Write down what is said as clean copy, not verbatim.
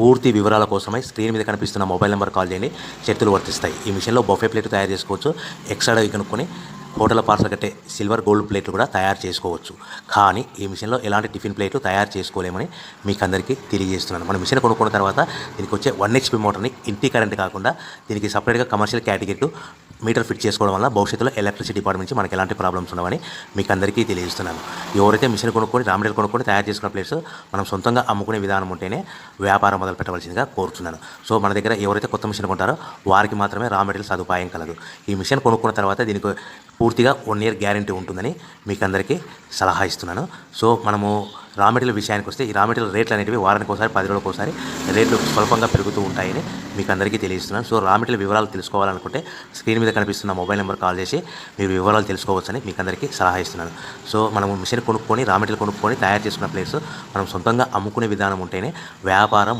పూర్తి వివరాల కోసమై స్క్రీన్ మీద కనిపిస్తున్న మొబైల్ నెంబర్ కాల్ చేయండి. షరతులు వర్తిస్తాయి. ఈ మిషన్లో బఫే ప్లేట్ తయారు చేసుకోవచ్చు. ఎక్స్ట్రా కనుక్కొని హోటల్ పార్సల్ కట్టే సిల్వర్ గోల్డ్ ప్లేట్లు కూడా తయారు చేసుకోవచ్చు. కానీ ఈ మిషన్లో ఎలాంటి టిఫిన్ ప్లేట్లు తయారు చేసుకోలేమని మీకు అందరికీ తెలియజేస్తున్నాను. మన మిషన్ కొనుక్కున్న తర్వాత దీనికి వచ్చే 1 HP మోటార్ని ఇంటి కరెంట్ కాకుండా దీనికి సపరేట్గా కమర్షియల్ కేటగిరీ మీటర్ ఫిట్ చేసుకోవడం వల్ల భవిష్యత్తులో ఎలక్ట్రిసిటీ డిపార్ట్మెంట్ నుంచి మనకి ఎలాంటి ప్రాబ్లమ్స్ ఉండవని మీకు అందరికీ తెలియజేస్తున్నాను. ఎవరైతే మిషన్ కొనుక్కొని రా మెటీరియల్ కొనుక్కొని తయారు చేసుకున్న ప్లేట్స్ మనం సొంతంగా అమ్ముకునే విధానం ఉంటేనే వ్యాపారం మొదలు పెట్టవలసిందిగా కోరుతున్నాను. సో మన దగ్గర ఎవరైతే కొత్త మిషన్ కొంటారో వారికి మాత్రమే రా మెటీరియల్ సదుపాయం కలదు. ఈ మిషన్ కొనుక్కున్న తర్వాత దీనికి పూర్తిగా 1 year గ్యారంటీ ఉంటుందని మీకు అందరికీ సలహా ఇస్తున్నాను. సో మనము రా మెటీరియల్ విషయానికి వస్తే ఈ రా మెటీరియల్ రేట్లు అనేవి వారానికి ఒకసారి 10 రోజులకు ఒకసారి రేట్లు స్వల్పంగా పెరుగుతూ ఉంటాయని మీకు అందరికీ తెలియజేస్తున్నాను. సో రా మెటీరియల్ వివరాలు తెలుసుకోవాలనుకుంటే స్క్రీన్ మీద కనిపిస్తున్న మొబైల్ నెంబర్ కాల్ చేసి మీరు వివరాలు తెలుసుకోవచ్చని మీకు అందరికీ సలహా ఇస్తున్నాను. సో మనము మిషన్ కొనుక్కొని రా మెటీరియల్ కొనుక్కొని తయారు చేసుకున్న ప్లేస్ మనం సొంతంగా అమ్ముకునే విధానం ఉంటేనే వ్యాపారం